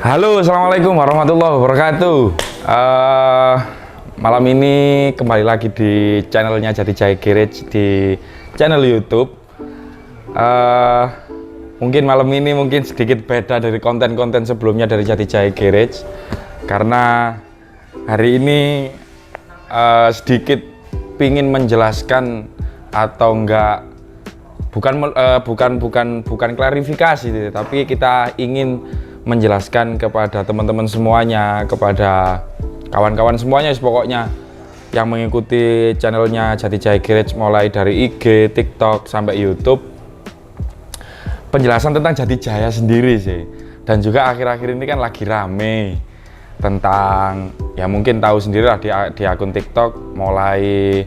Halo, assalamualaikum warahmatullahi wabarakatuh. Malam ini kembali lagi di channelnya Jati Jaya Garage di channel YouTube. Mungkin malam ini sedikit beda dari konten-konten sebelumnya dari Jati Jaya Garage, karena hari ini sedikit pingin menjelaskan atau enggak, bukan klarifikasi, tapi kita ingin menjelaskan kepada teman-teman semuanya, kepada kawan-kawan semuanya pokoknya yang mengikuti channelnya Jati Jaya Garage, mulai dari IG, TikTok sampai YouTube, penjelasan tentang Jati Jaya sendiri sih. Dan juga akhir-akhir ini kan lagi rame tentang, ya mungkin tahu sendiri lah di akun TikTok, mulai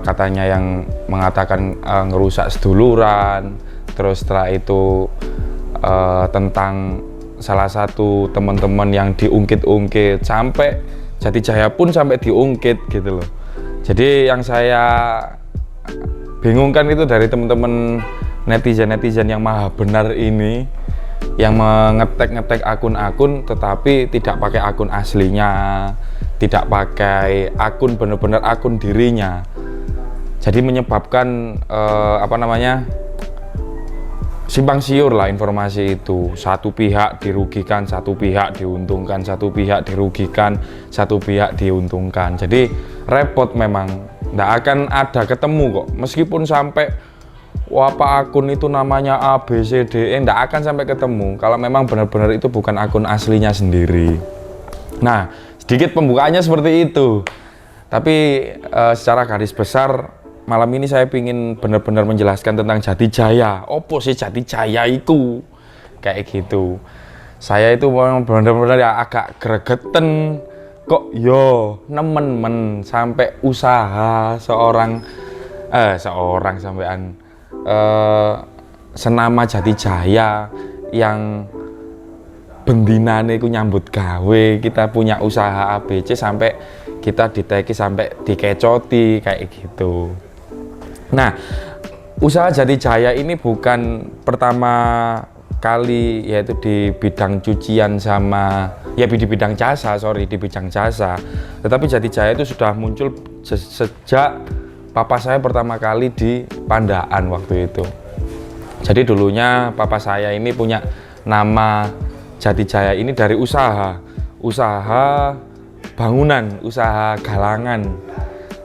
katanya yang mengatakan ngerusak seduluran, terus setelah itu tentang salah satu teman-teman yang diungkit-ungkit, sampai Jati Jaya pun sampai diungkit gitu loh. Jadi yang saya bingungkan itu dari teman-teman netizen yang maha benar ini, yang mengetek akun-akun tetapi tidak pakai akun aslinya, tidak pakai akun benar-benar akun dirinya. Jadi menyebabkan simpang siur lah informasi itu. Satu pihak dirugikan, satu pihak diuntungkan, satu pihak dirugikan, satu pihak diuntungkan. Jadi repot memang, nggak akan ada ketemu kok. Meskipun sampai apa akun itu namanya A, B, C, D, E, nggak akan sampai ketemu kalau memang benar-benar itu bukan akun aslinya sendiri. Nah, sedikit pembukaannya seperti itu. Tapi secara garis besar, malam ini saya ingin benar-benar menjelaskan tentang Jati Jaya. Opo sih Jati Jaya itu? Kayak gitu. Saya itu benar-benar ya agak gregeten. Kok yo nemen-men sampai usaha seorang sampean senama Jati Jaya yang bendinane ku nyambut gawe, kita punya usaha ABC sampai kita diteki sampai dikecoti kayak gitu. Nah, usaha Jati Jaya ini bukan pertama kali, yaitu di bidang cucian sama di bidang jasa, tetapi Jati Jaya itu sudah muncul sejak papa saya pertama kali di Pandaan waktu itu. Jadi dulunya papa saya ini punya nama Jati Jaya ini dari usaha bangunan, usaha galangan,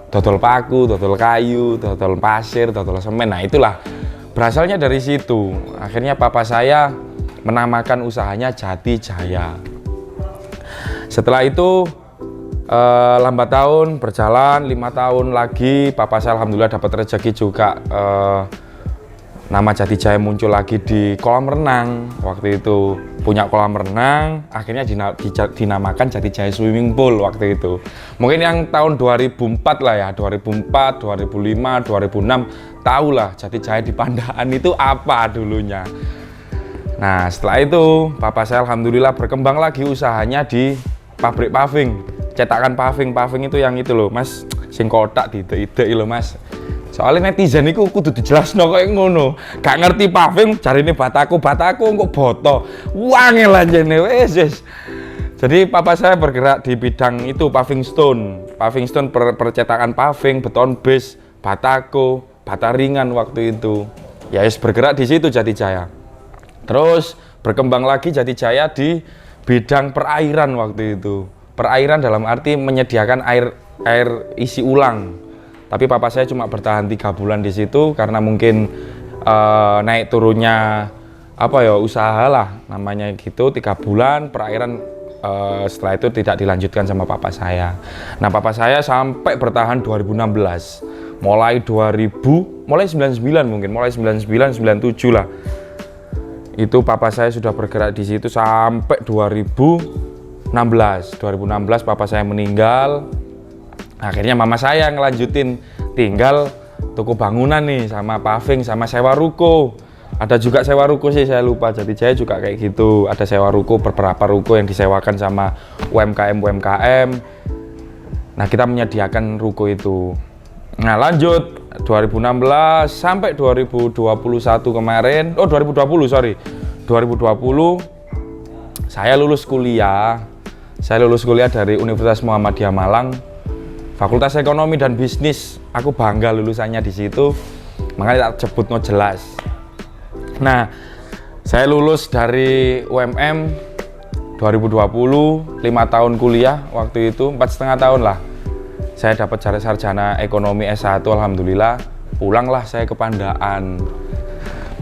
dodol paku, dodol kayu, dodol pasir, dodol semen. Nah, itulah berasalnya dari situ. Akhirnya papa saya menamakan usahanya Jati Jaya. Setelah itu lambat tahun berjalan, 5 tahun lagi papa saya alhamdulillah dapat rezeki juga, nama Jati Jaya muncul lagi di kolam renang. Waktu itu punya kolam renang, akhirnya dinamakan Jati Jaya Swimming Pool waktu itu. Mungkin yang tahun 2004 lah ya, 2004, 2005, 2006 tahulah Jati Jaya di Pandaan itu apa dulunya. Nah, setelah itu papa saya alhamdulillah berkembang lagi usahanya di pabrik paving, cetakan paving itu yang itu loh mas, sing kotak ide loh mas. Soalnya netizen itu kudu dijelasno kayak ngono, gak ngerti paving jarine bataku kok boto wangel anjene wes. Jadi papa saya bergerak di bidang itu, paving stone percetakan paving, beton base, batako, bata ringan waktu itu. Ya bergerak di situ Jati Jaya. Terus berkembang lagi Jati Jaya di bidang perairan waktu itu. Perairan dalam arti menyediakan air isi ulang. Tapi papa saya cuma bertahan 3 bulan di situ karena mungkin naik turunnya usaha lah namanya gitu. 3 bulan perairan, setelah itu tidak dilanjutkan sama papa saya. Nah, papa saya sampai bertahan 2016. Mulai 99 mungkin, mulai 99 97 lah. Itu papa saya sudah bergerak di situ sampai 2016 papa saya meninggal. Akhirnya mama saya ngelanjutin, tinggal toko bangunan nih, sama paving, sama sewa ruko. Ada juga sewa ruko sih, saya lupa. Jati Jaya juga kayak gitu, ada sewa ruko, beberapa ruko yang disewakan sama UMKM. Nah, kita menyediakan ruko itu. Nah, lanjut 2016 sampai 2021 kemarin, 2020 Saya lulus kuliah dari Universitas Muhammadiyah Malang, Fakultas Ekonomi dan Bisnis. Aku bangga lulusannya di situ, makanya tak sebut no jelas. Nah, saya lulus dari UMM 2020, 5 tahun kuliah waktu itu, 4,5 tahun lah. Saya dapat sarjana ekonomi S1, alhamdulillah. Pulanglah saya ke Pandaan.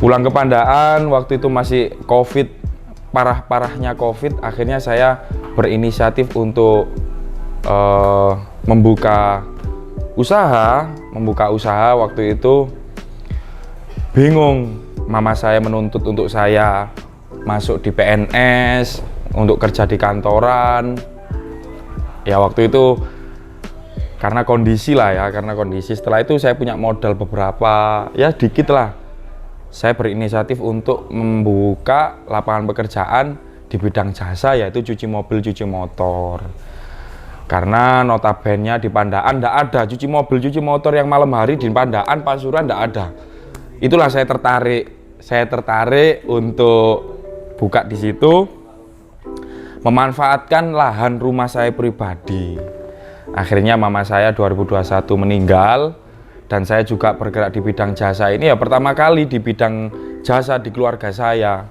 Pulang ke Pandaan, waktu itu masih COVID, parah-parahnya COVID. Akhirnya saya berinisiatif untuk membuka usaha waktu itu. Bingung, mama saya menuntut untuk saya masuk di PNS, untuk kerja di kantoran. Ya waktu itu karena kondisi setelah itu saya punya modal beberapa, ya dikit lah. Saya berinisiatif untuk membuka lapangan pekerjaan di bidang jasa, yaitu cuci mobil, cuci motor. Karena notabene di Pandaan tidak ada cuci mobil, cuci motor yang malam hari di Pandaan, Pasuruan tidak ada. Itulah saya tertarik untuk buka di situ, memanfaatkan lahan rumah saya pribadi. Akhirnya mama saya 2021 meninggal, dan saya juga bergerak di bidang jasa ini ya pertama kali di bidang jasa di keluarga saya.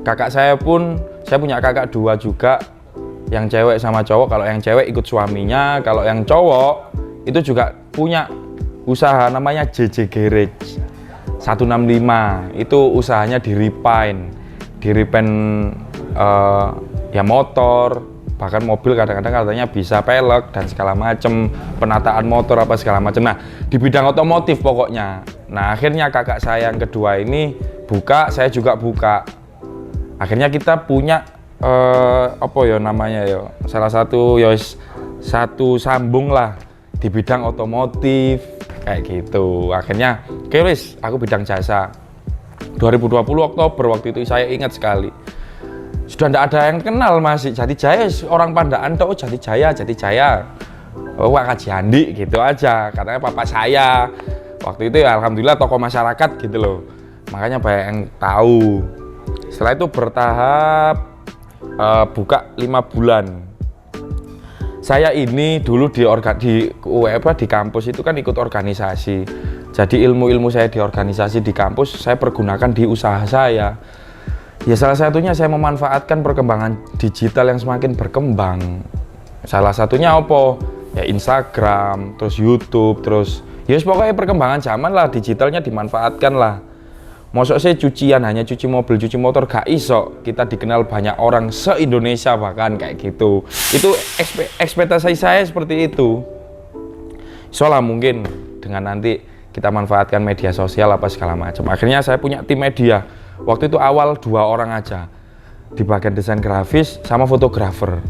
Kakak saya pun, saya punya kakak 2 juga, yang cewek sama cowok. Kalau yang cewek ikut suaminya, kalau yang cowok itu juga punya usaha namanya JJ Garage 165. Itu usahanya di repaint ya motor, bahkan mobil kadang-kadang katanya bisa pelek dan segala macam, penataan motor apa segala macam. Nah, di bidang otomotif pokoknya. Nah, akhirnya kakak saya yang kedua ini buka, saya juga buka. Akhirnya kita punya salah satu satu sambung lah di bidang otomotif kayak gitu. Akhirnya wis, aku bidang jasa. 2020 Oktober waktu itu saya ingat sekali. Sudah tidak ada yang kenal, masih Jati Jaya, orang Pandaan tuh Jati Jaya. Oh, Kaji Andi gitu aja. Katanya papa saya waktu itu ya alhamdulillah tokoh masyarakat gitu loh. Makanya banyak yang tahu. Setelah itu bertahap buka 5 bulan. Saya ini dulu di kampus itu kan ikut organisasi. Jadi ilmu-ilmu saya di organisasi di kampus saya pergunakan di usaha saya. Ya salah satunya saya memanfaatkan perkembangan digital yang semakin berkembang. Salah satunya apa? Ya Instagram, terus YouTube, terus ya pokoknya perkembangan zaman lah, digitalnya dimanfaatkan lah. Mosok saya hanya cuci mobil, cuci motor gak iso. Kita dikenal banyak orang se-Indonesia bahkan kayak gitu. Itu ekspektasi saya seperti itu. Soalnya mungkin dengan nanti kita manfaatkan media sosial apa segala macam. Akhirnya saya punya tim media. Waktu itu awal 2 orang aja di bagian desain grafis sama fotografer.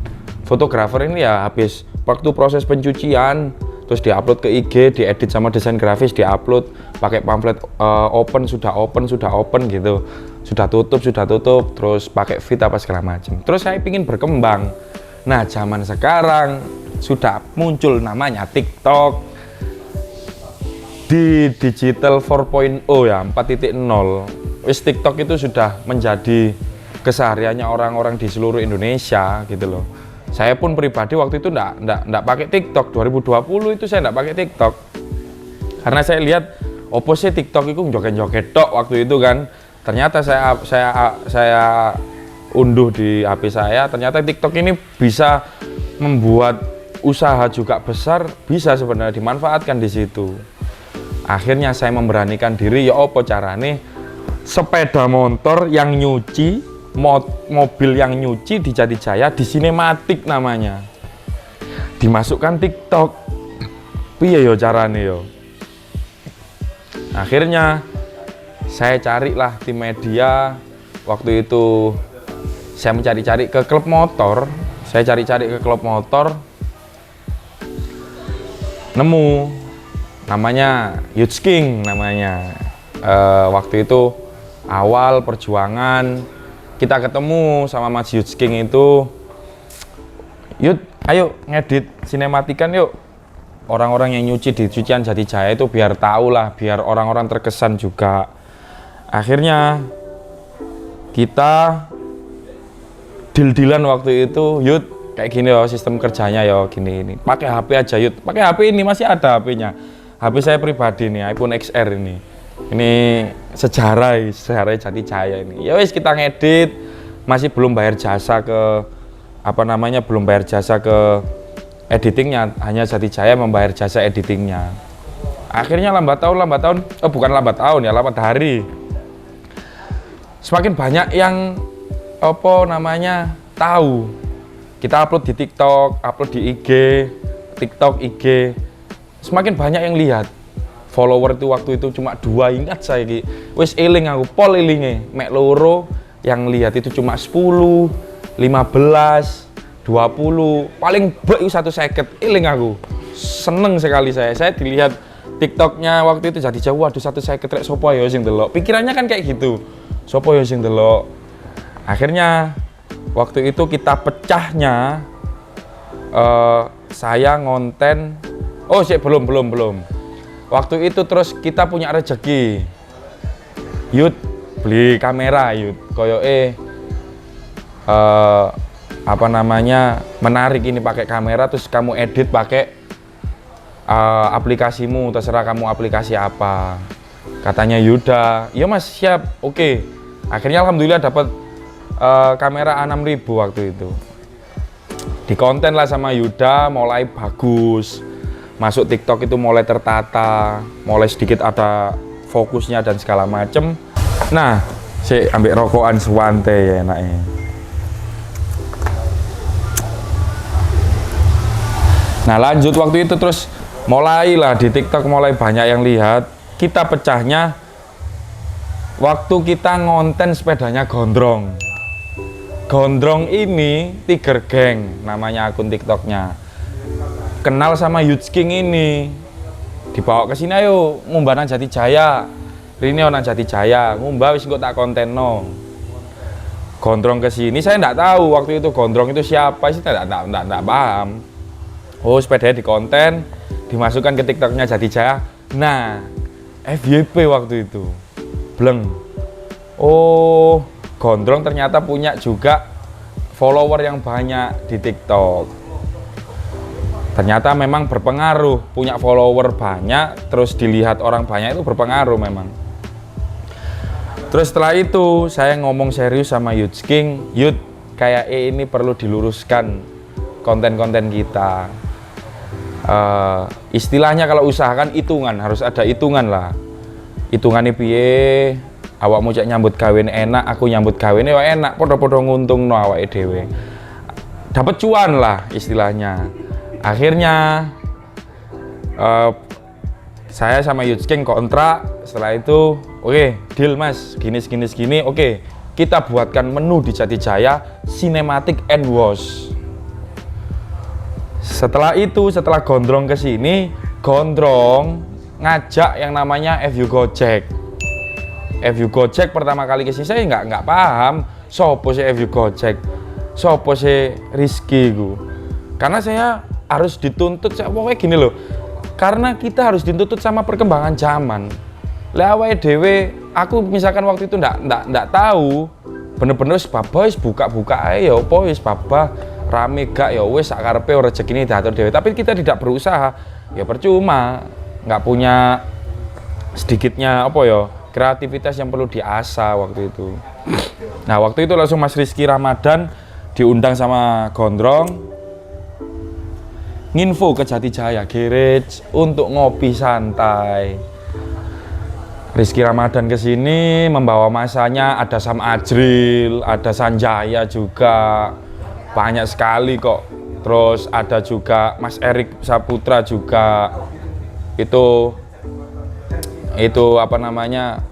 Fotografer ini ya habis waktu proses pencucian terus diupload ke IG, diedit sama desain grafis, diupload pakai pamflet sudah open gitu, sudah tutup, terus pakai fit apa segala macam. Terus saya ingin berkembang. Nah, zaman sekarang sudah muncul namanya TikTok. Di digital 4.0 ya, 4.0. TikTok itu sudah menjadi kesehariannya orang-orang di seluruh Indonesia gitu loh. Saya pun pribadi waktu itu enggak pakai TikTok. 2020 itu saya enggak pakai TikTok. Karena saya lihat sih TikTok itu joget-joget tok waktu itu kan. Ternyata saya unduh di HP saya, ternyata TikTok ini bisa membuat usaha juga besar, bisa sebenarnya dimanfaatkan di situ. Akhirnya saya memberanikan diri, ya apa carane sepeda motor yang nyuci, mobil yang nyuci di Jati Jaya, di Sinematik namanya, dimasukkan TikTok. Piye yo carane yo? Akhirnya saya carilah tim media. Waktu itu saya mencari-cari ke klub motor. Nemu namanya Youth King namanya. Waktu itu awal perjuangan kita ketemu sama Mas Youth King itu, Yud, ayo ngedit sinematikan yuk, orang-orang yang nyuci di cucian Jati Jaya itu biar tahu lah, biar orang-orang terkesan juga. Akhirnya kita deal-dealan waktu itu, Yud kayak gini ya sistem kerjanya ya gini ini. Pakai HP aja Yud. Pakai HP ini masih ada HP-nya. HP saya pribadi nih, iPhone XR ini. Ini sejarah Jati Jaya ini. Ya wis kita ngedit, masih belum bayar jasa ke belum bayar jasa ke editingnya, hanya Jati Jaya membayar jasa editingnya. Akhirnya lambat hari. Semakin banyak yang tahu. Kita upload di TikTok, upload di IG, TikTok, IG. Semakin banyak yang lihat. Follower itu waktu itu cuma 2, ingat saya ki. Wis eling aku, pol elinge. Mek loro yang lihat itu cuma 10, 15, 20, paling bek 150 eling aku. Seneng sekali saya dilihat TikToknya waktu itu jadi jauh, waduh 150 rek sopo ya sing delok. Pikirannya kan kayak gitu. Sopo ya sing delok. Akhirnya waktu itu kita pecahnya saya ngonten belum. Waktu itu terus kita punya rezeki. Yud beli kamera Yud. Koyoke menarik ini pakai kamera terus kamu edit pakai aplikasimu, terserah kamu aplikasi apa. Katanya Yuda, iya mas siap, oke. Akhirnya alhamdulillah dapat kamera A6000 waktu itu. Di konten lah sama Yuda, mulai bagus. Masuk TikTok itu mulai tertata, mulai sedikit ada fokusnya dan segala macem. Nah, saya ambil rokokan Swante ya enaknya. Nah lanjut waktu itu terus mulailah di TikTok mulai banyak yang lihat. Kita pecahnya waktu kita ngonten sepedanya Gondrong. Gondrong ini Tiger Gang namanya akun TikToknya. Kenal sama Youth King ini, dibawa ke sini ayo ngumbah nang Jati Jaya. Ini nang Jati Jaya, ngumbah wis kok tak konten no. Gondrong ke sini, saya enggak tahu waktu itu Gondrong itu siapa sih, enggak paham. Oh, sepedanya di konten, dimasukkan ke TikToknya Jati Jaya. Nah, FYP waktu itu. Bleng. Oh, Gondrong ternyata punya juga follower yang banyak di TikTok. Ternyata memang berpengaruh, punya follower banyak, terus dilihat orang banyak itu berpengaruh memang. Terus setelah itu saya ngomong serius sama Youth King, Youth kayak ini perlu diluruskan konten-konten kita. Istilahnya kalau usahakan hitungan, harus ada hitungan lah. Hitungannya piye, awakmu cek nyambut gawe enak, aku nyambut gawe enak, podo-podo nguntung no awake dhewe. Dapat cuan lah istilahnya. Akhirnya saya sama Youth King kontrak. Setelah itu oke, deal mas, segini, oke, kita buatkan menu di Jati Jaya Cinematic and Wash. Setelah itu, setelah Gondrong ke sini, Gondrong ngajak yang namanya FU Gojek. FU Gojek pertama kali ke sini saya nggak paham sopo si FU Gojek, sopo si Rizky gu. Karena saya harus dituntut, pokoknya gini loh, karena kita harus dituntut sama perkembangan zaman. Lewat dewe, aku misalkan waktu itu ndak tahu, bener-bener babah buka ayo, wis babah rame gak ya wis sakarepe rezekine diatur dewe. Tapi kita tidak berusaha, ya percuma, nggak punya sedikitnya kreativitas yang perlu diasah waktu itu. Nah waktu itu langsung Mas Rizky Ramadan diundang sama Gondrong. Nginfo ke Jati Jaya Garage untuk ngopi santai. Rizky Ramadan ke sini membawa masanya, ada Sam Ajril, ada Sanjaya juga. Banyak sekali kok. Terus ada juga Mas Erik Saputra juga. Itu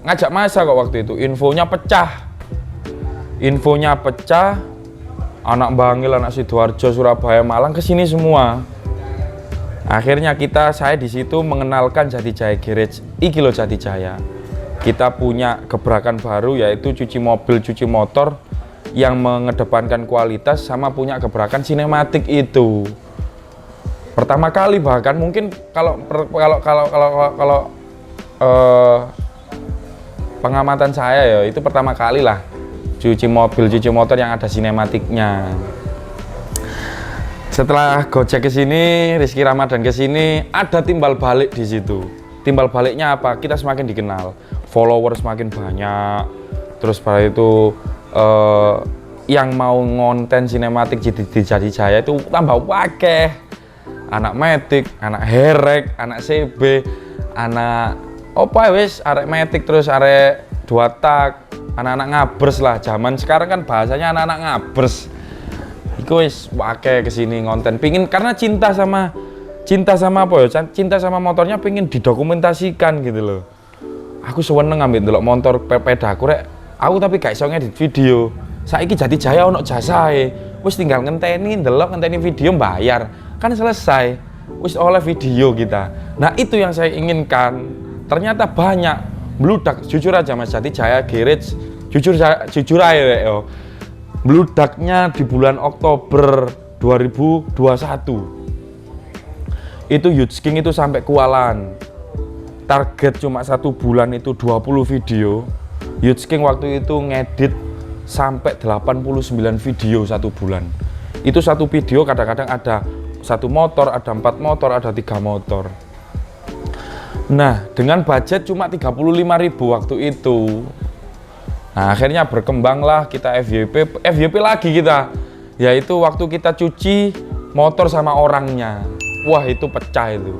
ngajak masa kok waktu itu. Infonya pecah. Anak Bangil, anak Sidoarjo, Surabaya, Malang ke sini semua. Akhirnya saya di situ mengenalkan Jati Jaya Garage, iki loh Jati Jaya. Kita punya gebrakan baru yaitu cuci mobil, cuci motor yang mengedepankan kualitas sama punya gebrakan sinematik itu. Pertama kali bahkan mungkin kalau pengamatan saya ya itu pertama kali lah cuci mobil, cuci motor yang ada sinematiknya. Setelah Gojek ke sini, Rizky Ramadan ke sini, ada timbal balik di situ. Timbal baliknya apa? Kita semakin dikenal, followers semakin banyak. Terus pada itu yang mau ngonten sinematik di Jati Jaya itu tambah wakeh. Anak metik, anak herek, anak CB, anak apa wis arek metik, terus arek 2 tak, anak-anak ngabers lah. Zaman sekarang kan bahasanya anak-anak ngabers. Iku wis wakeh kesini ngonten. Pingin karena cinta sama apa ya? Cinta sama motornya pingin didokumentasikan gitu loh. Aku seneng ngambil delok motor pedaku rek. Aku tapi gak iso ngedit video. Saiki Jati Jaya ono jasae. Wis tinggal ngenteni video bayar. Kan selesai. Wis oleh video kita. Nah, itu yang saya inginkan. Ternyata banyak bludak. Jujur aja Mas, Jati Jaya Garage jujur aja yo. Bludaknya di bulan Oktober 2021. Itu Youthking itu sampai kualan. Target cuma 1 bulan itu 20 video. Youthking waktu itu ngedit sampai 89 video 1 bulan. Itu satu video kadang-kadang ada 1 motor, ada 4 motor, ada 3 motor. Nah, dengan budget cuma 35.000 waktu itu. Nah, akhirnya berkembanglah kita FYP lagi kita. Yaitu waktu kita cuci motor sama orangnya. Wah, itu pecah itu.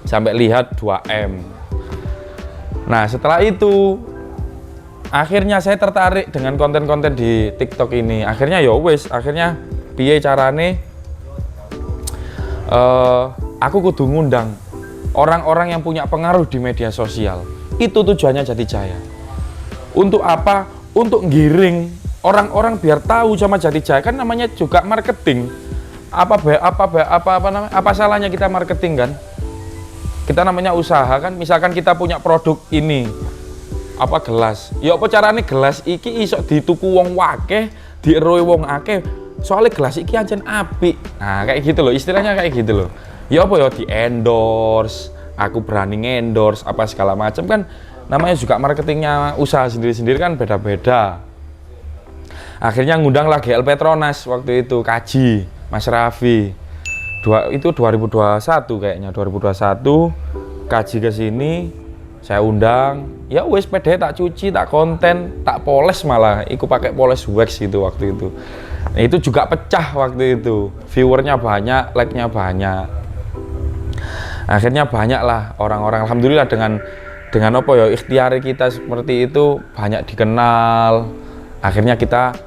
Sampai lihat 2M. Nah, setelah itu akhirnya saya tertarik dengan konten-konten di TikTok ini. Akhirnya ya wis, akhirnya piye carane aku kudu ngundang orang-orang yang punya pengaruh di media sosial. Itu tujuannya Jati Jaya. Untuk apa? Untuk giring orang-orang biar tahu sama Jati Jaya. Kan namanya juga marketing. Apa salahnya kita marketing kan? Kita namanya usaha kan. Misalkan kita punya produk ini, apa gelas. Ya apa carane gelas iki iso dituku wong wakeh, dieroe wong akeh. Soalnya gelas iki ancen apik. Nah, kayak gitu loh, istilahnya kayak gitu loh. Ya apa ya di endorse, aku berani endorse apa segala macam kan, namanya juga marketingnya usaha sendiri-sendiri kan beda-beda. Akhirnya ngundang lagi GL Petronas waktu itu, Kaji, Mas Raffi. Itu 2021 kayaknya, 2021 Kaji ke sini, saya undang. Ya wes pede tak cuci, tak konten, tak poles malah. Iku pakai poles wax gitu waktu itu. Nah, itu juga pecah waktu itu. Viewernya banyak, like-nya banyak. Akhirnya banyak lah orang-orang, alhamdulillah dengan apa ya, ikhtiar kita seperti itu banyak dikenal. Akhirnya kita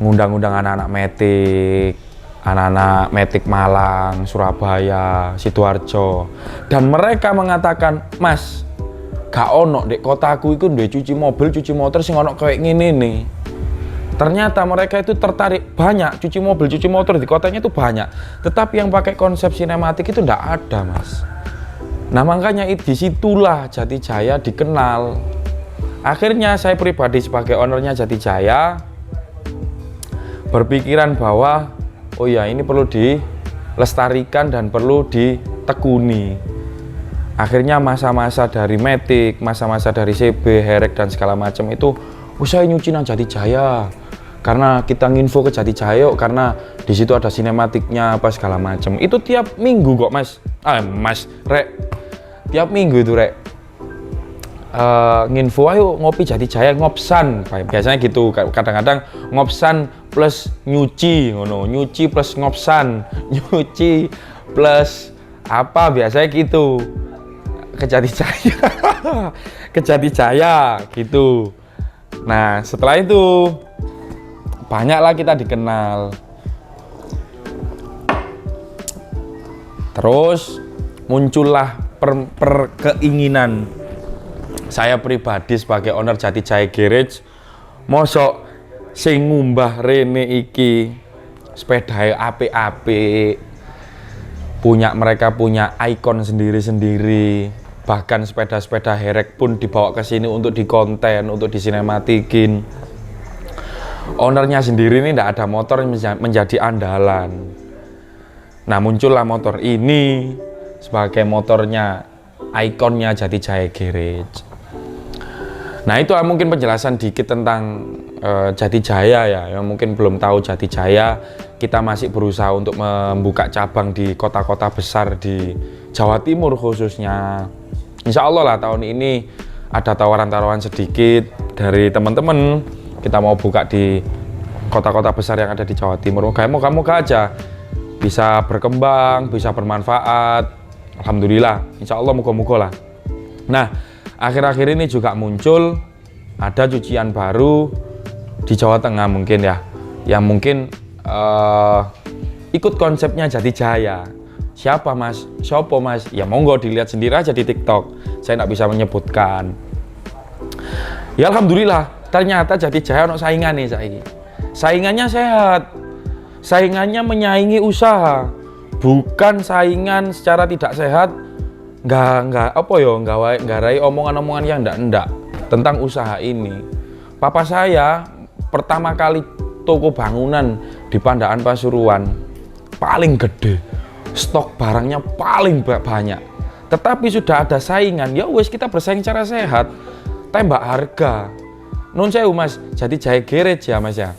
ngundang-undang anak-anak metik Malang, Surabaya, Sidoarjo, dan mereka mengatakan, Mas, gak ono dek kotaku itu duwe cuci mobil, cuci motor sing ono kayak ngene nih. Ternyata mereka itu tertarik, banyak cuci mobil, cuci motor di kotanya itu banyak. Tetapi yang pakai konsep sinematik itu ndak ada, Mas. Nah, makanya disitulah Jati Jaya dikenal. Akhirnya saya pribadi sebagai ownernya Jati Jaya berpikiran bahwa oh ya, ini perlu dilestarikan dan perlu ditekuni. Akhirnya masa-masa dari metik, masa-masa dari CB, herek dan segala macam itu, saya nyuci nang Jati Jaya. Karena kita nginfo ke Jati Jaya, karena di situ ada sinematiknya apa segala macam. Itu tiap minggu kok, Mas. Rek. Tiap minggu itu, Rek. Nginfo ayo ngopi Jati Jaya, ngopsan. Biasanya gitu. Kadang-kadang ngopsan plus nyuci, ngono. Nyuci plus ngopsan. Nyuci plus apa biasanya gitu. Ke Jati Jaya. Ke Jati Jaya gitu. Nah, setelah itu banyaklah kita dikenal. Terus muncullah keinginan saya pribadi sebagai owner Jati Jaya Garage, mosok sing ngumbah rene iki sepedae apik-apik, mereka punya ikon sendiri-sendiri. Bahkan sepeda-sepeda herek pun dibawa ke sini untuk dikonten, untuk disinematikin. Ownernya sendiri ini tidak ada motor yang menjadi andalan. Nah, muncullah motor ini sebagai motornya, ikonnya Jati Jaya Garage. Nah itu mungkin penjelasan dikit tentang Jati Jaya ya, yang mungkin belum tahu Jati Jaya, kita masih berusaha untuk membuka cabang di kota-kota besar di Jawa Timur khususnya. Insya Allah lah tahun ini ada tawaran-tawaran sedikit dari teman-teman, kita mau buka di kota-kota besar yang ada di Jawa Timur. Moga-moga aja bisa berkembang, bisa bermanfaat. Alhamdulillah, insya Allah moga-moga lah. Nah, akhir-akhir ini juga muncul ada cucian baru di Jawa Tengah mungkin ya, yang mungkin ikut konsepnya Jati Jaya. Siapa mas? Siapa mas? Ya monggo dilihat sendiri aja di TikTok. Saya nggak bisa menyebutkan. Ya alhamdulillah, ternyata Jati Jaya ono saingan nih saiki. Saingannya sehat, saingannya menyaingi usaha, bukan saingan secara tidak sehat. Nggak apa ya, nggak rai omongan-omongan yang ndak tentang usaha ini. Papa saya pertama kali toko bangunan di Pandaan Pasuruan paling gede, stok barangnya paling banyak. Tetapi sudah ada saingan, ya wes kita bersaing secara sehat, tembak harga. Nun sewu mas, Jati Jaya Garage ya mas ya.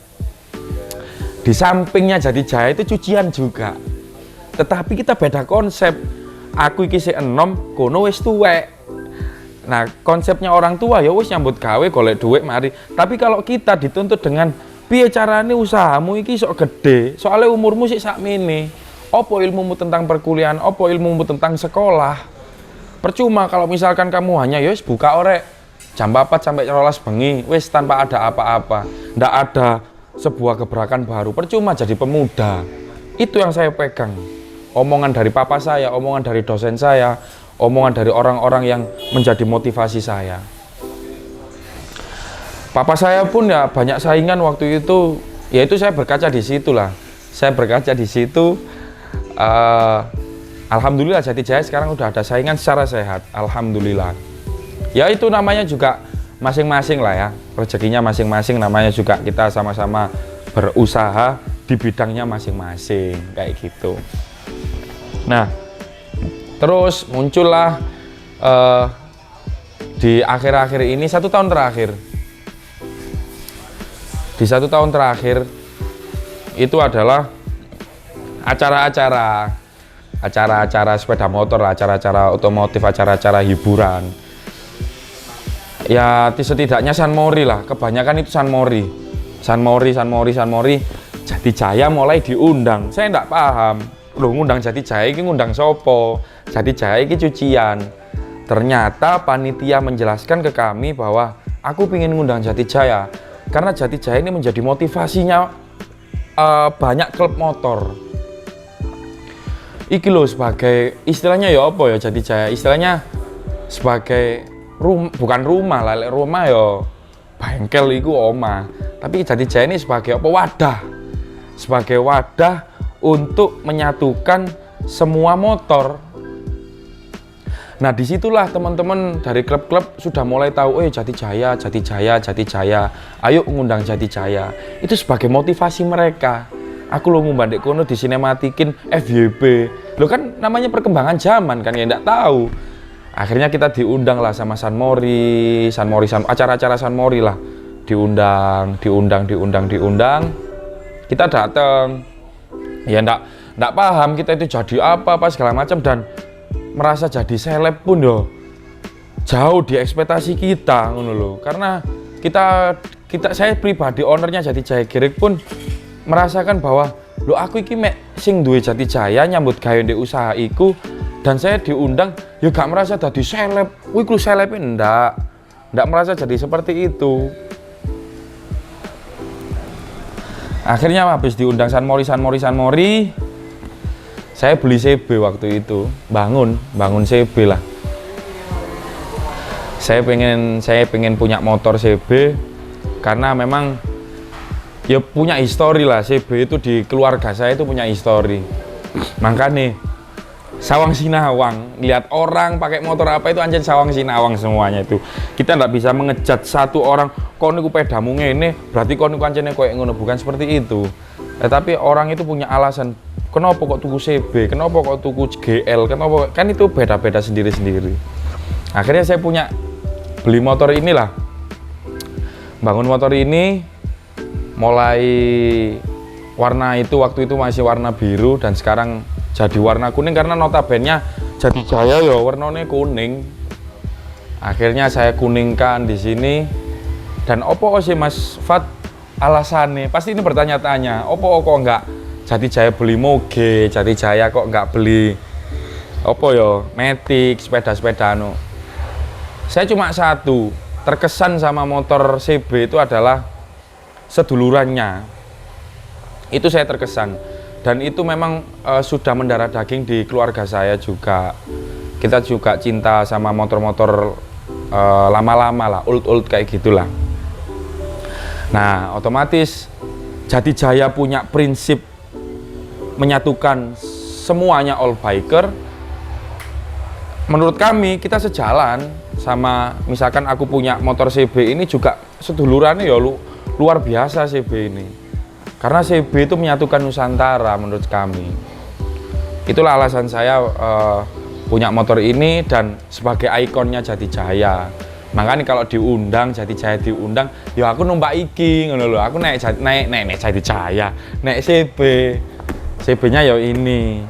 Di sampingnya Jati Jaya itu cucian juga, tetapi kita beda konsep. Aku iki sik enom, kono wis tuwek. Nah, konsepnya orang tua ya wis nyambut gawe golek duit mari. Tapi kalau kita dituntut dengan piye carane usahamu iki sok gede, soalnya umurmu sik sakmene. Apa ilmumu tentang perkuliahan, apa ilmumu tentang sekolah? Percuma kalau misalkan kamu hanya ya wis buka orek jam 4 sampai 12 bengi, wis tanpa ada apa-apa. Ndak ada sebuah gebrakan baru. Percuma jadi pemuda. Itu yang saya pegang. Omongan dari papa saya, omongan dari dosen saya, omongan dari orang-orang yang menjadi motivasi saya. Papa saya pun ya banyak saingan waktu itu, yaitu saya berkaca di situ lah. Saya berkaca di situ. Alhamdulillah Jati Jaya sekarang udah ada saingan secara sehat. Alhamdulillah. Ya itu namanya juga masing-masing lah ya. Rezekinya masing-masing, namanya juga kita sama-sama berusaha di bidangnya masing-masing kayak gitu. Nah, terus muncullah di akhir-akhir ini, 1 tahun terakhir. Di 1 tahun terakhir itu adalah acara-acara sepeda motor, acara-acara otomotif, acara-acara hiburan. Ya setidaknya San Mori lah, kebanyakan itu San Mori. Jati Jaya mulai diundang. Saya enggak paham. Loh ngundang Jati Jaya ini ngundang sopo? Jati Jaya ini cucian. Ternyata panitia menjelaskan ke kami bahwa aku ingin ngundang Jati Jaya karena Jati Jaya ini menjadi motivasinya banyak klub motor. Iki loh sebagai istilahnya ya apa ya Jati Jaya? Istilahnya sebagai bukan rumah lah, rumah ya bengkel iku omah. Tapi Jati Jaya ini sebagai apa? Wadah. Sebagai wadah untuk menyatukan semua motor. Nah disitulah teman-teman dari klub-klub sudah mulai tahu, Jati Jaya, ayo ngundang Jati Jaya. Itu sebagai motivasi mereka. Aku lo ngumbandek kono di sinematikin FYP. Lo kan namanya perkembangan zaman kan ya enggak tahu. Akhirnya kita diundang lah sama San Mori, acara-acara San Mori lah. Diundang. Kita datang. Ya enggak paham kita itu jadi apa segala macam, dan merasa jadi seleb pun yo jauh di ekspektasi kita ngono lho. Karena saya pribadi ownernya Jati Jaya Garage pun merasakan bahwa lho aku iki mek sing duwe Jati Jaya nyambut gawe ndek usaha iku, dan saya diundang ya gak merasa jadi seleb. Wih ku seleb enggak merasa jadi seperti itu. Akhirnya habis diundang San Mori, saya beli CB waktu itu, bangun CB lah. Saya pengen punya motor CB karena memang ya punya histori lah. CB itu di keluarga saya itu punya histori. Makanya sawang sinawang, lihat orang pakai motor apa itu anjir sawang sinawang semuanya itu. Kita nggak bisa mengejat satu orang, kok niku pedamu ngene, berarti kok niku anjene koyo ngono, bukan seperti itu. Tapi orang itu punya alasan, kenapa kok tuku CB, kenapa kok tuku GL, kenapa, kan itu beda-beda sendiri-sendiri. Akhirnya saya beli motor inilah, bangun motor ini mulai warna itu waktu itu masih warna biru dan sekarang jadi warna kuning karena notabene Jati Jaya ya warnanya kuning. Akhirnya saya kuningkan di sini. Dan opo sih Mas Fat alasannya? Pasti ini bertanya-tanya, opo kok enggak Jati Jaya beli moge, Jati Jaya kok enggak beli opo yo Matic, sepeda-sepeda anu. Saya cuma satu, terkesan sama motor CB itu adalah sedulurannya. Itu saya terkesan. Dan itu memang sudah mendarah daging di keluarga saya juga. Kita juga cinta sama motor-motor lama-lama lah, old kayak gitulah. Nah, otomatis Jati Jaya punya prinsip menyatukan semuanya all biker. Menurut kami kita sejalan sama, misalkan aku punya motor CB ini juga sedulurannya ya luar biasa CB ini. Karena CB itu menyatukan Nusantara menurut kami. Itulah alasan saya punya motor ini dan sebagai ikonnya Jati Jaya. Makanya kalau diundang, Jati Jaya diundang, ya aku numpak iki ngono lho. Aku naik Jati Jaya, naik CB. CB-nya ya ini.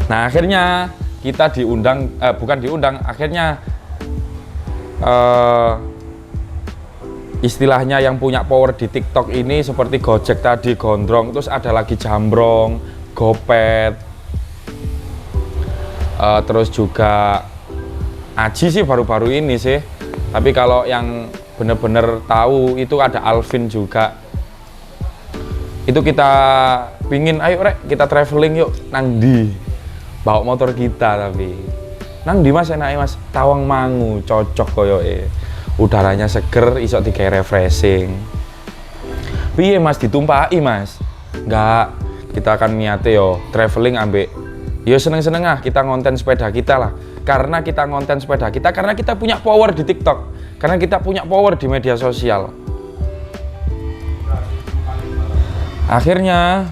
Nah, akhirnya kita diundang, bukan diundang, akhirnya istilahnya yang punya power di TikTok ini seperti Gojek tadi, Gondrong, terus ada lagi Jambrong, Gopet, terus juga Aji sih baru-baru ini sih. Tapi kalau yang bener-bener tahu itu ada Alvin juga. Itu kita pingin, ayo rek kita traveling yuk nang di bawa motor kita, tapi nang di Mas enaknya Mas Tawangmangu, cocok koyoke. Udaranya seger, iso digawe refreshing. Piye Mas ditumpaki Mas? Enggak, kita akan niate yo traveling ambek yo seneng-seneng kita ngonten sepeda kita lah. Karena kita ngonten sepeda kita, karena kita punya power di TikTok, karena kita punya power di media sosial. Akhirnya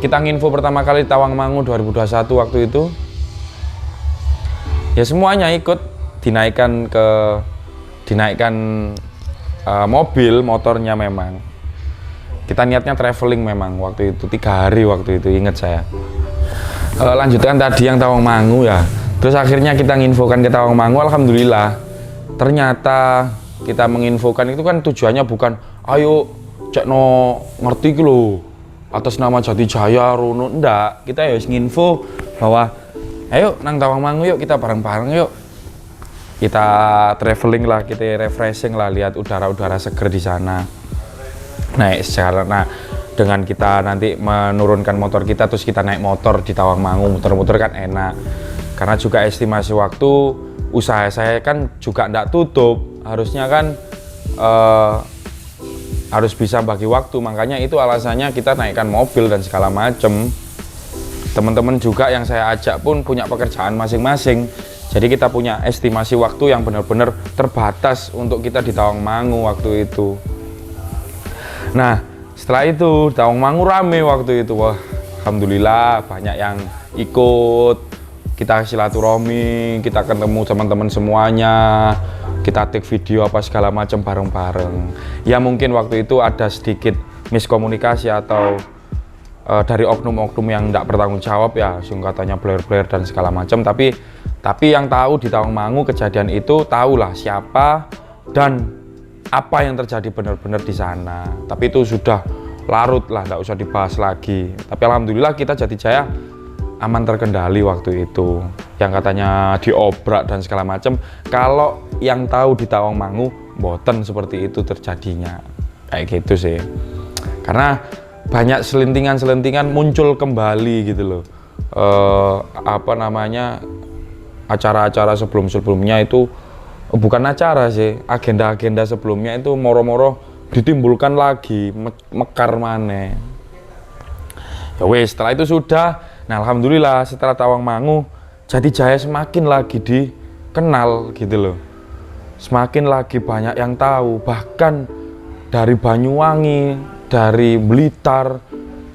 kita nginfo pertama kali Tawangmangu 2021 waktu itu. Ya semuanya ikut dinaikkan mobil, motornya memang. Kita niatnya traveling memang waktu itu 3 hari waktu itu, ingat saya. Lanjutkan tadi yang Tawangmangu ya. Terus akhirnya kita nginfokan ke Tawangmangu, alhamdulillah. Ternyata kita menginfokan itu kan tujuannya bukan ayo cek no ngerti gitu loh atas nama Jati Jaya Rono, ndak. Kita harus nginfo bahwa ayo nang Tawangmangu yuk, kita bareng-bareng yuk. Kita traveling lah, kita refreshing lah, lihat udara-udara seger di sana. Naik secara, nah dengan kita nanti menurunkan motor kita terus kita naik motor di Tawangmangu, muter-muter kan enak. Karena juga estimasi waktu usaha saya kan juga ndak tutup, harusnya kan harus bisa bagi waktu, makanya itu alasannya kita naikkan mobil dan segala macem. Teman-teman juga yang saya ajak pun punya pekerjaan masing-masing. Jadi kita punya estimasi waktu yang benar-benar terbatas untuk kita di Tawangmangu waktu itu. Nah, setelah itu Tawangmangu rame waktu itu. Wah, alhamdulillah banyak yang ikut. Kita silaturahmi, kita ketemu teman-teman semuanya. Kita take video apa segala macam bareng-bareng. Ya mungkin waktu itu ada sedikit miskomunikasi atau dari oknum-oknum yang tidak bertanggung jawab ya, katanya blur-blur dan segala macam. Tapi yang tahu di Tawangmangu kejadian itu tahulah siapa dan apa yang terjadi benar-benar di sana. Tapi itu sudah larut lah, tidak usah dibahas lagi. Tapi alhamdulillah kita Jati Jaya aman terkendali waktu itu. Yang katanya diobrak dan segala macam. Kalau yang tahu di Tawangmangu, mboten seperti itu terjadinya. Kayak gitu sih. Karena banyak selentingan-selentingan muncul kembali gitu loh. Acara-acara sebelum-sebelumnya itu bukan acara sih, agenda-agenda sebelumnya itu moro-moro ditimbulkan lagi, mekar maneh. Ya wes, setelah itu sudah. Nah, alhamdulillah setelah Tawangmangu Jati Jaya semakin lagi dikenal gitu loh. Semakin lagi banyak yang tahu, bahkan dari Banyuwangi, dari Blitar,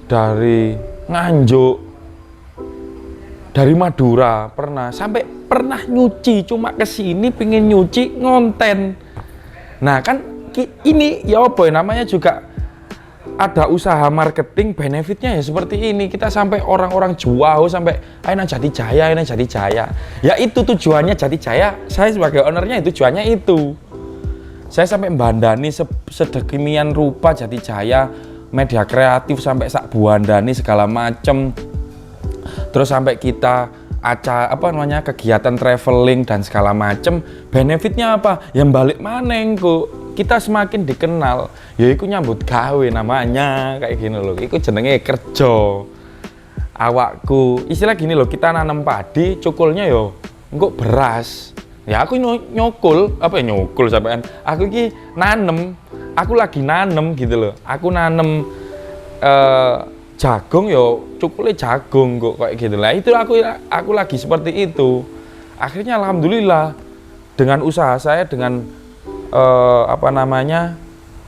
dari Nganjuk, dari Madura pernah, sampai pernah nyuci, cuma kesini pingin nyuci ngonten. Nah kan ini ya apa ya namanya juga ada usaha marketing, benefitnya ya seperti ini. Kita sampai orang-orang jauh sampai ayo nang Jati Jaya, ayo nang Jati Jaya. Ya itu tujuannya Jati Jaya. Saya sebagai ownernya itu tujuannya itu. Saya sampai membandani sedemikian rupa Jati Jaya, media kreatif sampai sak buandani segala macem. Terus sampai kita kegiatan traveling dan segala macem. Benefitnya apa? Yang balik maneng kok. Kita semakin dikenal, ya iku nyambut gawe namanya kayak gini loh. Iku jenenge kerja. Awakku, istilah gini loh, kita nanam padi, cukulnya yo engko beras. Ya aku nyokul, sampean. Aku iki nanem, aku lagi nanem gitu loh. Aku nanem jagung yo cukulnya jagung kok kayak gitu lah. Itu aku lagi seperti itu. Akhirnya alhamdulillah dengan usaha saya, dengan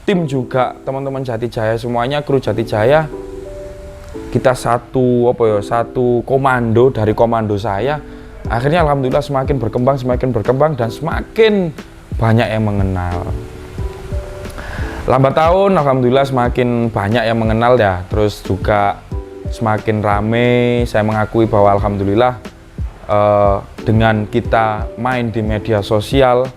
tim juga, teman-teman Jati Jaya semuanya, kru Jati Jaya, kita satu komando dari komando saya. Akhirnya alhamdulillah semakin berkembang dan semakin banyak yang mengenal. Lambat tahun alhamdulillah semakin banyak yang mengenal ya, terus juga semakin rame. Saya mengakui bahwa alhamdulillah dengan kita main di media sosial,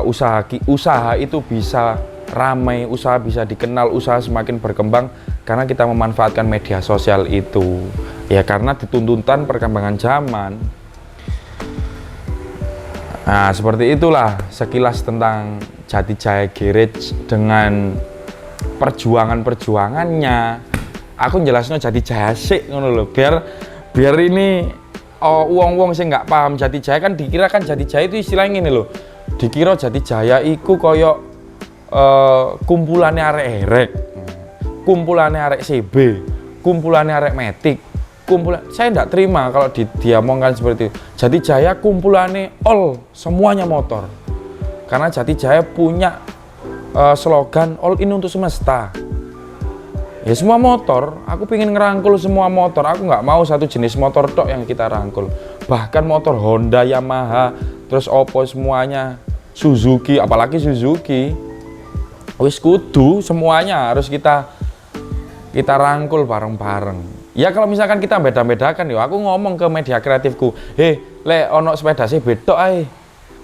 usaha itu bisa ramai, usaha bisa dikenal, usaha semakin berkembang karena kita memanfaatkan media sosial itu. Ya karena dituntutan perkembangan zaman. Nah, seperti itulah sekilas tentang Jati Jaya Garage dengan perjuangannya. Aku jelasnya Jati Jaya sik ngono lho, biar ini wong-wong sing nggak paham Jati Jaya kan dikira kan Jati Jaya itu istilahnya ini loh. Dikira Jati Jaya iku koyo kumpulane arek-erek, kumpulane arek CB, kumpulane arek metik, saya tidak terima kalau diomongkan seperti itu. Jati Jaya kumpulane semuanya motor. Karena Jati Jaya punya slogan all in untuk semesta. Ya semua motor, aku pengen ngerangkul semua motor. Aku nggak mau satu jenis motor tok yang kita rangkul. Bahkan motor Honda, Yamaha, terus Oppo semuanya, Suzuki, apalagi Suzuki, wis kudu semuanya harus kita rangkul bareng-bareng. Ya kalau misalkan kita beda-bedakan, yo aku ngomong ke media kreatifku, lek ono sepeda CB tok ae,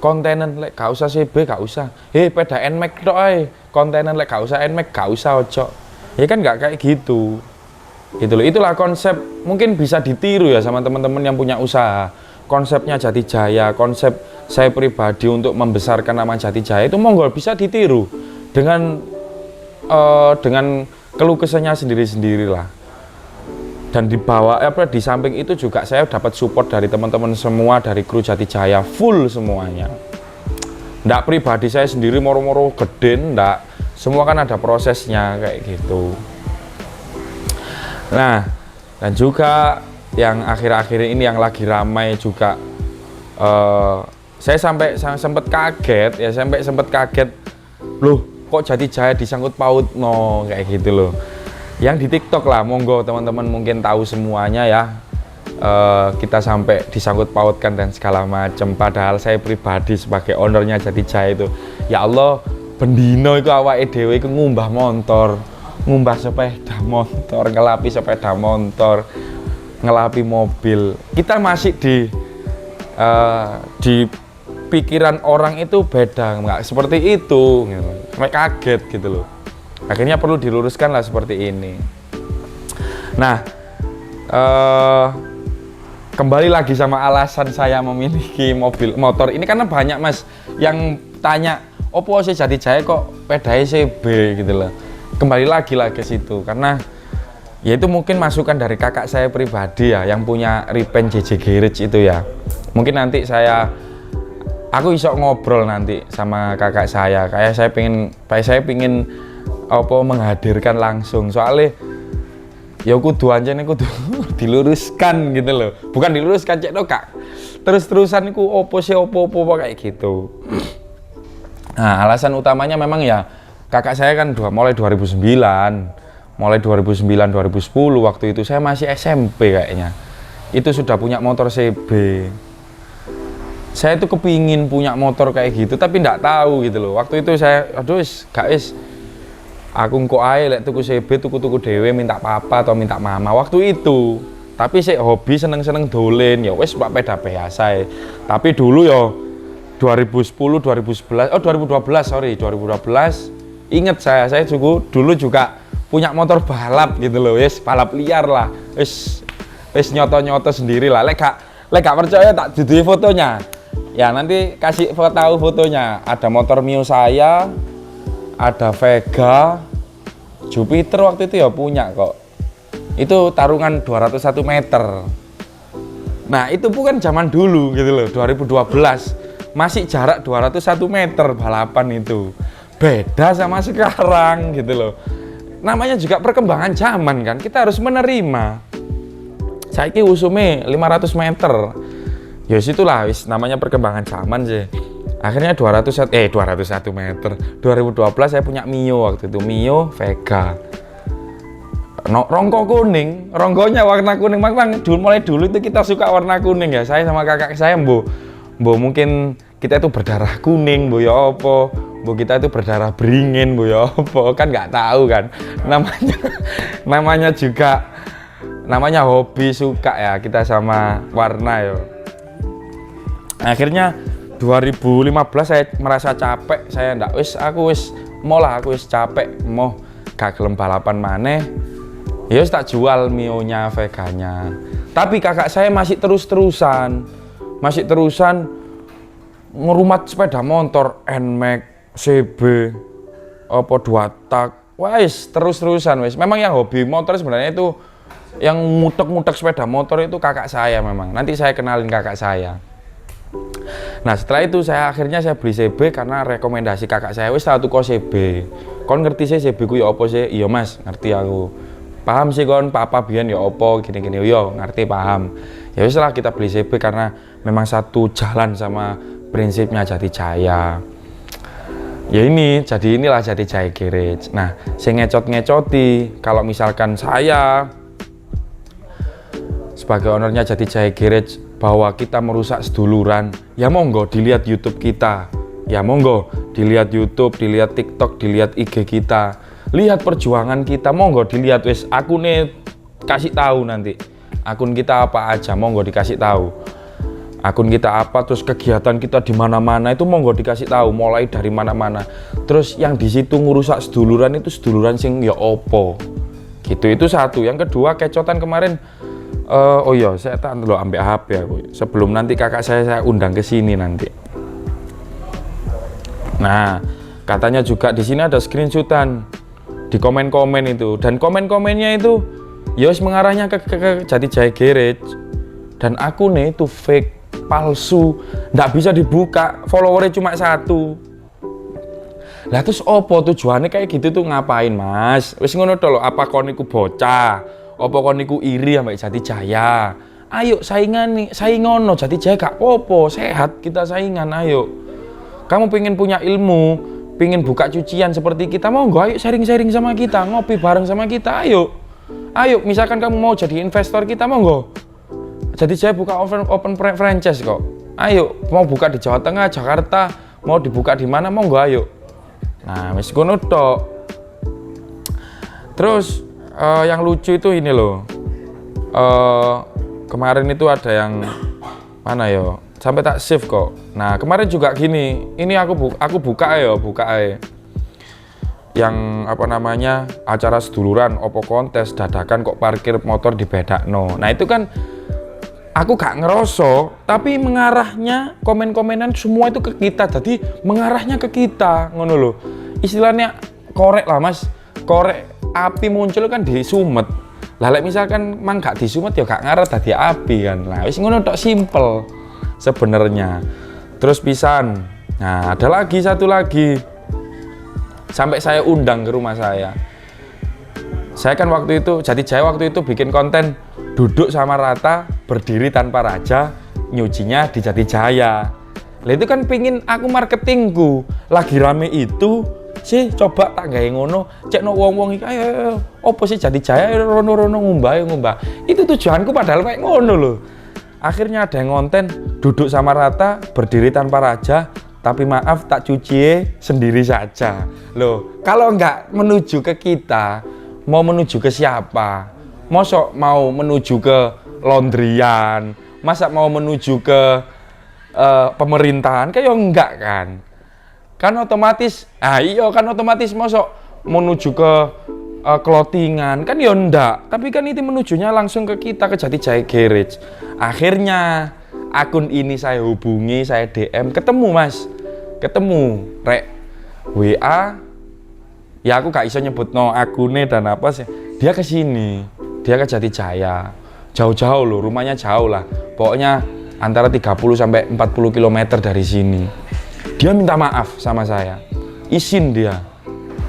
kontenen lek gak usah CB gak usah. Sepeda NMAX tok ae, kontenen lek gak usah NMAX gak usah ojo. Ya kan nggak kayak gitu. Gitu loh. Itulah konsep, mungkin bisa ditiru ya sama teman-teman yang punya usaha. Konsepnya Jati Jaya, konsep saya pribadi untuk membesarkan nama Jati Jaya itu monggo bisa ditiru dengan keluh kesahnya sendiri-sendiri lah. Dan di samping itu juga saya dapat support dari teman-teman semua, dari kru Jati Jaya full semuanya. Nggak pribadi saya sendiri moro-moro gede, nggak. Semua kan ada prosesnya kayak gitu. Nah, dan juga yang akhir-akhir ini yang lagi ramai juga, saya sempat kaget ya, sempat kaget, loh kok Jati Jaya disangkut paut kayak gitu loh. Yang di TikTok lah, monggo teman-teman mungkin tahu semuanya ya. Kita sampai disangkut pautkan dan segala macam. Padahal saya pribadi sebagai ownernya Jati Jaya itu, ya Allah, bendino itu awake dhewe iku ngumbah motor, ngumbah sepeda motor, ngelapi sepeda motor, ngelapi mobil. Kita masih di pikiran orang itu beda, nggak seperti itu gitu. Sampai kaget gitu loh. Akhirnya perlu diluruskan lah seperti ini. Nah, kembali lagi sama alasan saya memiliki motor ini, karena banyak mas yang tanya, opo sih Jati Jaya kok pedai CB gitu loh. Kembali lagi lah ke situ karena ya itu mungkin masukan dari kakak saya pribadi ya, yang punya Ripen JJ Garage itu ya. Mungkin nanti aku iso ngobrol nanti sama kakak saya. Kayak saya pingin menghadirkan langsung, soalnya ya kudu diluruskan gitu loh. Bukan diluruskan cek kak. Terus-terusan iku opo kayak gitu. Nah, alasan utamanya memang ya kakak saya kan mulai 2009 2010 waktu itu saya masih SMP kayaknya. Itu sudah punya motor CB. Saya tuh kepingin punya motor kayak gitu, tapi nggak tahu gitu loh. Waktu itu saya, aduh guys, aku kok ae lek tuku CB tuku dhewe minta papa atau minta mama waktu itu. Tapi saya hobi seneng-seneng dolen ya wes pak peda biasa ya. Tapi dulu ya 2010, 2011, 2012 sorry 2012 inget saya juga dulu juga punya motor balap gitu loh, wes balap liar lah, wes nyoto sendiri lah. Lek gak percaya tak duduhi fotonya. Ya nanti kasih tahu fotonya. Ada motor Mio saya, ada Vega, Jupiter waktu itu ya punya kok. Itu tarungan 201 meter. Nah itu bukan zaman dulu gitu loh, 2012 masih jarak 201 meter balapan itu. Beda sama sekarang gitu loh. Namanya juga perkembangan zaman kan, kita harus menerima. Saiki usume 500 meter. Ya situlah wis namanya perkembangan zaman sih. Akhirnya 201 meter. 2012 saya punya Mio waktu itu, Mio Vega. Rongko kuning, ronggonya warna kuning. Memang mulai dulu itu kita suka warna kuning ya. Saya sama kakak saya Mbok mungkin kita itu berdarah kuning, Mbok ya apa? Mbok kita itu berdarah beringin, Mbok ya apa? Kan nggak tahu kan. Namanya hobi suka ya kita sama warna ya. Akhirnya 2015 saya merasa capek, saya ndak aku wis capek mau gak gelem balapan maneh. Ya wis tak jual Mio-nya, Veganya. Tapi kakak saya masih terusan ngerumat sepeda motor NMAX, CB, apa 2 tak. Wis terus-terusan wis. Memang yang hobi motor sebenarnya itu yang mutek-mutek sepeda motor itu kakak saya memang. Nanti saya kenalin kakak saya. Nah setelah itu akhirnya saya beli CB karena rekomendasi kakak saya. Wis tahu tuku CB. Kon ngerti sih CB ku ya apa sih? Iya mas, ngerti aku. Paham sih kon, papa biyen ya apa gini-gini. Yo ngerti paham. Ya wis lah kita beli CB karena memang satu jalan sama prinsipnya Jatijaya. Ya inilah Jatijaya Garage. Nah, saya ngecoti kalau misalkan saya sebagai ownernya Jatijaya Garage bahwa kita merusak seduluran, ya monggo dilihat YouTube kita. Ya monggo dilihat YouTube, dilihat TikTok, dilihat IG kita. Lihat perjuangan kita, monggo dilihat wis akune kasih tahu nanti. Akun kita apa aja monggo dikasih tahu. Akun kita apa, terus kegiatan kita di mana-mana itu monggo dikasih tahu, mulai dari mana-mana. Terus yang di situ ngurusak seduluran itu seduluran sing ya opo. Gitu itu satu. Yang kedua kecotan kemarin oh iya saya tak dulu ambil HP aku. Sebelum nanti kakak saya undang ke sini nanti. Nah, katanya juga di sini ada screenshotan di komen-komen itu, dan komen-komennya itu ya wis mengarahnya ke Jatijaya Garage. Dan akunnya itu fake, palsu, nggak bisa dibuka, followernya cuma 1. Lah terus opo tujuannya kayak gitu tuh ngapain mas? Wis ngono to lho, apa kon niku bocah? Apa kon niku iri ambek Jatijaya? Ayo saingono Jatijaya gak apa-apa, sehat kita saingan ayo. Kamu pengen punya ilmu, pengen buka cucian seperti kita, monggo ayo sharing-sharing sama kita, ngopi bareng sama kita, ayo. Ayo, misalkan kamu mau jadi investor kita, monggo. Jatijaya buka open franchise kok. Ayo, mau buka di Jawa Tengah, Jakarta, mau dibuka di mana, monggo ayo. Nah, wis ngono tok. Terus yang lucu itu ini loh. Kemarin itu ada yang mana ya? Sampai tak save kok. Nah, kemarin juga gini. Ini aku buka aja. Yang apa namanya? Acara seduluran opo kontes dadakan kok parkir motor di bedakno. Nah, itu kan aku gak ngeroso, tapi mengarahnya komen-komenan semua itu ke kita. Jadi mengarahnya ke kita, ngono loh. Istilahnya korek lah mas, korek api muncul kan di sumet. Lah misalkan mang gak di sumet ya gak ngarah tadi api kan. Nah wis ngono tok simple sebenarnya. Terus pisan. Nah ada lagi satu lagi. Sampai saya undang ke rumah saya. Saya kan waktu itu Jatijaya waktu itu bikin konten duduk sama rata, berdiri tanpa raja, nyucinya di Jatijaya. Lah itu kan pingin aku marketingku lagi rame itu sih coba tak gawe ngono, cekno wong-wong iki ayo opo sih Jatijaya rono-rono ngumbah. Itu tujuanku padahal kayak ngono lho. Akhirnya ada yang ngonten duduk sama rata, berdiri tanpa raja, tapi maaf tak cuci sendiri saja. Loh, kalau nggak menuju ke kita, mau menuju ke siapa? Mosok mau menuju ke laundryan, masa mau menuju ke pemerintahan? Kayak enggak kan? Kan otomatis, kan otomatis mosok menuju ke clothingan kan ya ndak, tapi kan itu menujunya langsung ke kita, ke Jatijaya Garage. Akhirnya akun ini saya hubungi, saya DM, ketemu mas, ketemu rek WA, ya aku gak iso nyebut no akunnya dan apa sih, dia ke sini, dia ke Jatijaya, jauh-jauh loh, rumahnya jauh lah, pokoknya antara 30 sampai 40 km dari sini. Dia minta maaf sama saya, izin dia.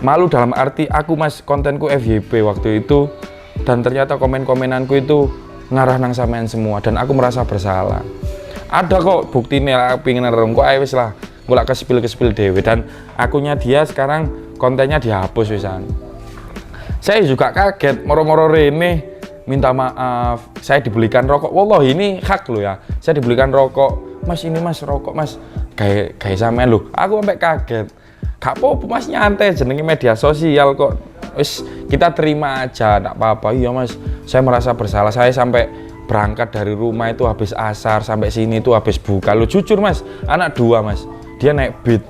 Malu dalam arti aku mas kontenku FYP waktu itu, dan ternyata komen-komenanku itu ngarah nang sampean semua dan aku merasa bersalah. Ada kok buktinya, aku pengen ngerem kok ayo wis lah mulak ke-spill dewe, dan akunnya dia sekarang kontennya dihapus wisan. Saya juga kaget, moro-moro rene minta maaf, saya dibelikan rokok. Wallah ini hak lo ya, saya dibelikan rokok. Mas ini mas rokok mas, kayak sampean lo. Aku sampai kaget. Gak apa-apa mas, nyantai, jenenge media sosial kok. Wis kita terima aja, enggak apa-apa. Iya mas, saya merasa bersalah. Saya sampai berangkat dari rumah itu habis asar, sampai sini itu habis buka. Lu jujur mas, anak 2 mas, dia naik beat.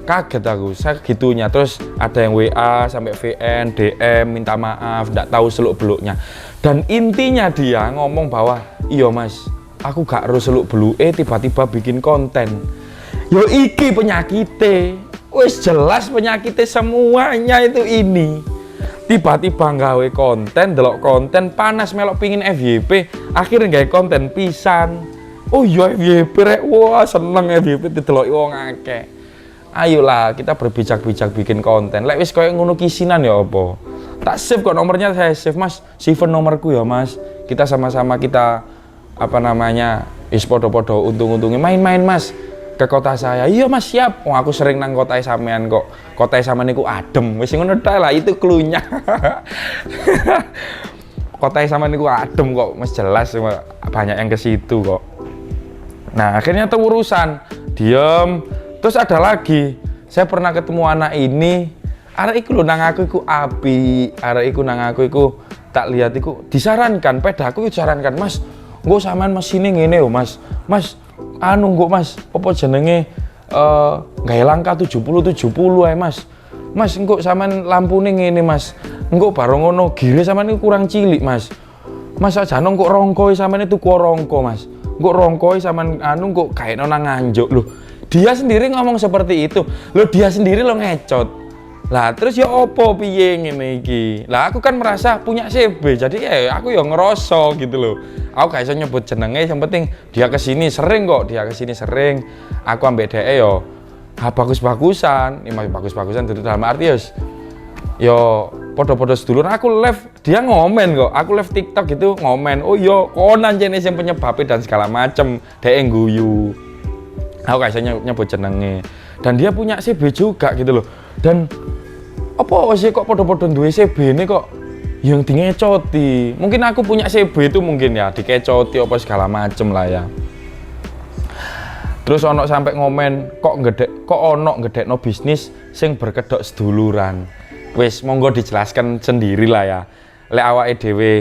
Kaget aku, saya gitunya. Terus ada yang WA sampai VN, DM minta maaf, enggak tahu seluk-beluknya. Dan intinya dia ngomong bahwa iya mas, aku gak harus seluk-beluk tiba-tiba bikin konten. Yo iki penyakitnya. Wis jelas penyakitnya semuanya itu ini. Tiba-tiba nggawe konten, delok konten panas melok pingin FYP, akhirnya nggawe konten pisan. Oh iya FYP rek, wah seneng FYP dideloki wong akeh. Ayolah kita berbijak-bijak bikin konten. Lek wis koyo ngono kisinan ya apa? Tak save kok nomornya, saya save mas, save nomorku ya mas. Kita sama-sama kita apa namanya, is podo-podo untung-untungnya main-main mas ke kota saya. Iya mas siap. Oh aku sering nang kota sampean kok. Kota sampean niku adem. Wis ngono ta lah itu klunya. Kota sampean niku adem kok. Mas jelas banyak yang ke situ kok. Nah, akhirnya tuh urusan. Diem. Terus ada lagi. Saya pernah ketemu anak ini. Arek iku lho nang aku iku api. Arek iku nang aku iku tak lihat iku disarankan, pedaku disarankan, "Mas, nggo sampean mesine ngene yo, Mas. Mas, anu nggo Mas, apa jenenge gawe langkah 70 ae Mas. Mas engko sampean lampune ngene Mas. Engko bareng ngono gire sampean iku kurang cilik Mas. Mas aja nang kok rongkoe sampean tuku rongko Mas. Engko rongkoe sampean anu kok gaekno nang nganjuk lho." Dia sendiri ngomong seperti itu. Loh dia sendiri lo ngecot. Lah terus ya opo piye ngene iki. Lah aku kan merasa punya CB. Jadi ya aku ya ngeroso gitu loh. Aku gak iso nyebut jenenge, yang penting dia kesini sering kok, dia kesini sering. Aku ambek dhek yo bagus-bagusan, bagus-bagusan itu dalam arti yo podo-podo sedulur. Aku live, dia ngomen kok. Aku live TikTok gitu ngomen. Oh iya, konan jenis yang penyebabnya dan segala macem. Dhek guyu. Aku gak iso nyebut jenenge. Dan dia punya CB juga gitu loh. Dan apa sih kok podo-podo duwe CB ini kok yang dingecoti. Mungkin aku punya CB itu mungkin ya dikecoti apa segala macem lah ya. Terus ono sampai ngomen kok ono ngedekno bisnis sing berkedok seduluran. Wis monggo dijelaskan sendiri lah ya. Lek awake dhewe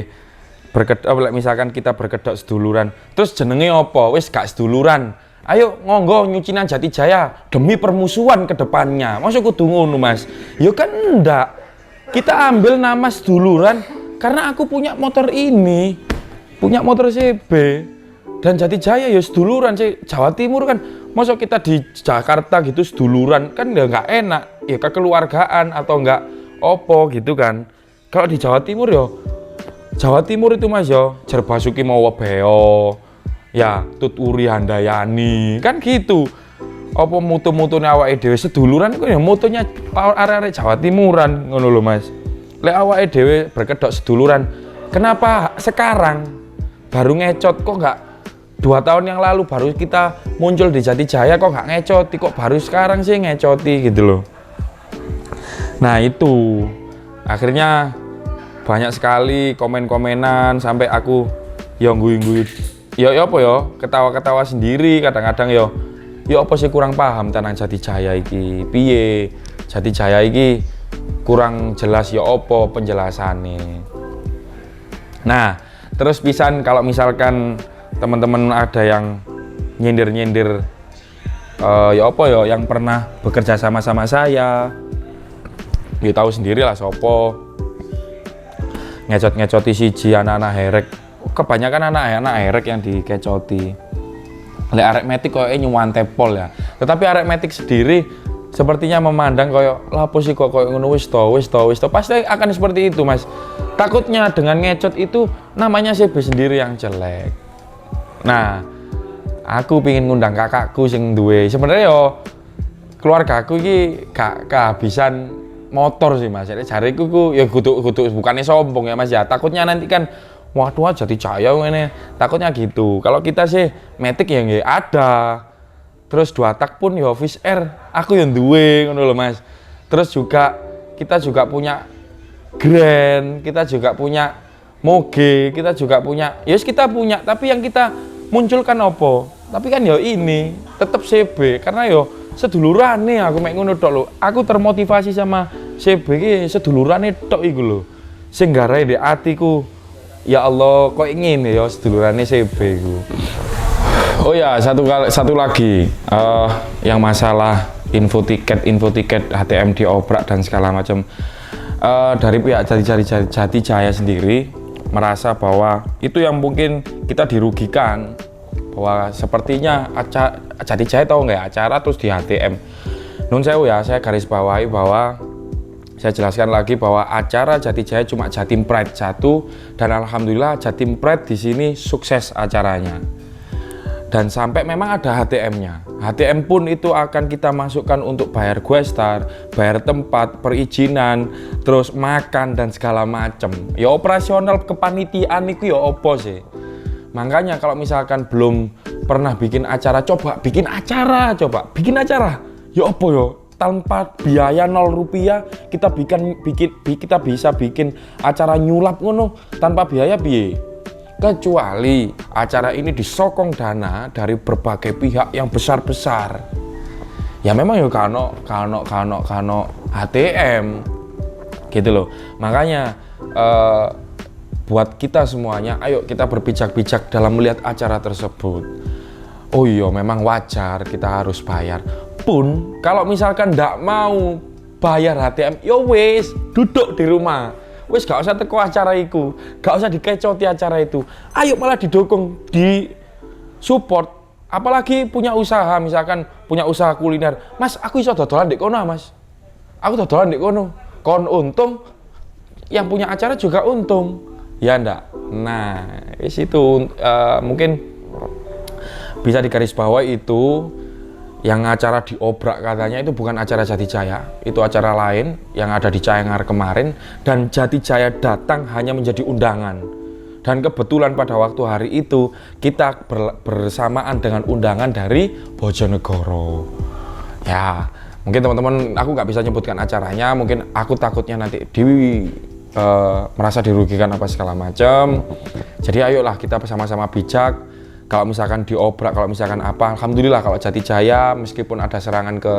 berkedok, misalkan kita berkedok seduluran, terus jenenge apa? Wis gak seduluran. Ayo ngonggo nyucinan Jatijaya demi permusuhan ke depannya. Masa kudu ngono Mas? Ya kan enggak. Kita ambil nama seduluran karena aku punya motor ini. Punya motor CB. Dan Jatijaya ya seduluran sih. Jawa Timur kan. Masa kita di Jakarta gitu seduluran kan ya enggak enak. Ya kekeluargaan atau enggak opo gitu kan. Kalau di Jawa Timur ya Jawa Timur itu Mas ya Jerbasuki Mowabeo. Ya, Tuturi Handayani, kan gitu. Apa mutu-mutune awake dhewe seduluran iku ya mutunya arek-arek Jawa Timuran ngono lho Mas. Lek awake dhewe berkedok seduluran, kenapa sekarang baru ngecot kok enggak 2 tahun yang lalu baru kita muncul di Jatijaya kok enggak ngecoti, kok baru sekarang sih ngecoti gitu loh. Nah, itu akhirnya banyak sekali komen-komenan sampai aku yang guyu-guyu ya apa ya, ketawa-ketawa sendiri kadang-kadang ya apa sih kurang paham tentang Jati Jaya iki piye, Jati Jaya iki kurang jelas ya apa penjelasannya. Nah terus pisan kalau misalkan teman-teman ada yang nyindir-nyindir ya apa ya yang pernah bekerja sama saya, ya tahu sendiri lah sopo ngecot-ngecoti siji anak-anak herek, kebanyakan anak-anak herek yang dikecoti. Lek arek metik koyo nyuwante pol ya, tetapi arek metik sendiri sepertinya memandang koyo lapo sih kok koyo ngono, wis to pasti akan seperti itu Mas. Takutnya dengan ngecot itu namanya CB sendiri yang jelek. Nah aku pingin ngundang kakakku sing duwe sebenarnya keluarga aku iki gak kehabisan motor sih Mas. Jadi jariku ku ya kudu bukannya sombong ya Mas ya. Takutnya nanti kan waduh Jati Jaya ngene. Takutnya gitu. Kalau kita sih metik ya nggih ada. Terus 2 tak pun ya Fish Air aku yang duwe ngono lho Mas. Terus juga kita juga punya Grand, kita juga punya Moge, kita juga punya yes kita punya, tapi yang kita munculkan opo? Tapi kan ya ini tetap CB karena yo sedulurane aku mek ngono tok lho. Aku termotivasi sama CB iki sedulurane tok iku lho. Sing garae di atiku. Ya Allah, kok ngene ya sedulurane CB iku. Oh ya, satu lagi yang masalah info tiket HTM diobrak dan segala macam. Dari pihak Jati Jaya sendiri merasa bahwa itu yang mungkin kita dirugikan, bahwa sepertinya Jati Jaya tahu nggak acara terus di HTM. Nun sewu ya, saya garis bawahi bahwa saya jelaskan lagi bahwa acara Jati Jaya cuma Jatim Pride 1 dan alhamdulillah Jatim Pride di sini sukses acaranya. Dan sampai memang ada HTM-nya. HTM pun itu akan kita masukkan untuk bayar Questar, bayar tempat, perizinan, terus makan dan segala macam. Ya operasional kepanitiaan itu ya opo sih. Makanya kalau misalkan belum pernah bikin acara, coba bikin acara. Ya opo ya, tanpa biaya 0 rupiah kita kita bisa bikin acara nyulap ngono tanpa biaya piye? Kecuali acara ini disokong dana dari berbagai pihak yang besar-besar. Ya memang ya kano HTM gitu loh. Makanya buat kita semuanya, ayo kita berpijak-bijak dalam melihat acara tersebut. Oh iya, memang wajar kita harus bayar. Pun kalau misalkan ndak mau bayar HTM, yo wis duduk di rumah. Wis gak usah teko acara iku, gak usah dikecoti acara itu. Ayo malah didukung, di support. Apalagi punya usaha, misalkan punya usaha kuliner. Mas, aku iso dodolan ndek kono, Mas. Aku dodolan ndek kono. Kon untung, yang punya acara juga untung. Ya ndak? Nah, wis itu mungkin bisa digarisbawahi itu. Yang acara diobrak katanya itu bukan acara Jati Jaya, itu acara lain yang ada di Cayangar kemarin, dan Jati Jaya datang hanya menjadi undangan. Dan kebetulan pada waktu hari itu kita bersamaan dengan undangan dari Bojonegoro. Ya, mungkin teman-teman aku nggak bisa nyebutkan acaranya, mungkin aku takutnya nanti merasa dirugikan apa segala macam. Jadi ayolah kita bersama-sama bijak. Kalau misalkan diobrak, kalau misalkan apa, alhamdulillah kalau Jati Jaya meskipun ada serangan ke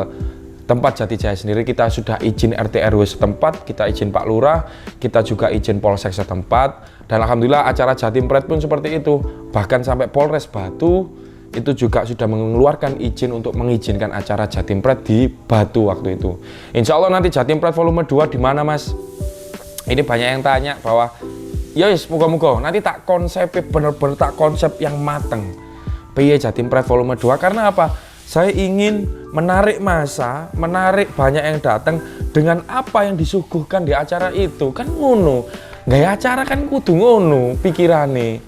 tempat Jati Jaya sendiri, kita sudah izin RT RW setempat, kita izin Pak Lurah, kita juga izin Polsek setempat, dan alhamdulillah acara Jatim Pride pun seperti itu. Bahkan sampai Polres Batu itu juga sudah mengeluarkan izin untuk mengizinkan acara Jatim Pride di Batu waktu itu. Insya Allah nanti Jatim Pride volume 2 di mana Mas? Ini banyak yang tanya bahwa ya yes, moga-moga nanti tak konsep bener-bener tak konsep yang mateng. Piye Jatim Pride volume 2 karena apa? Saya ingin menarik massa, menarik banyak yang datang dengan apa yang disuguhkan di acara itu. Kan ngono. Gaya acara kan kudu ngono pikirane.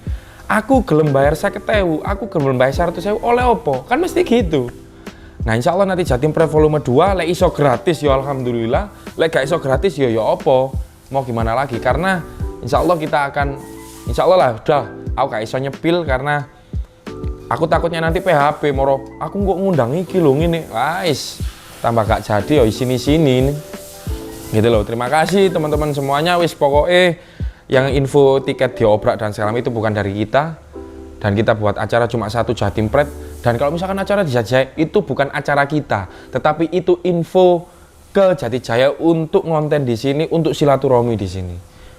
Aku gelem bayar 50.000, aku gelem bayar 100.000 oleh opo? Kan mesti gitu. Nah, insya Allah nanti Jatim Pride volume 2 lek iso gratis ya alhamdulillah, lek gak iso gratis ya opo? Mau gimana lagi? Karena insya Allah kita akan, insya Allah lah, udah, aku gak iso nyepil karena aku takutnya nanti PHP, moro, aku kok ngundang iki lho ngene, guys, tambah gak jadi, ya sini gitu loh. Terima kasih teman-teman semuanya, wis pokoknya yang info tiket diobrak dan segala itu bukan dari kita, dan kita buat acara cuma satu Jatim Pride, dan kalau misalkan acara di Jatijaya itu bukan acara kita, tetapi itu info ke Jatijaya untuk ngonten di sini, untuk silaturahmi di sini.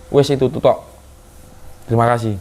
Wes itu tuh tok. Terima kasih.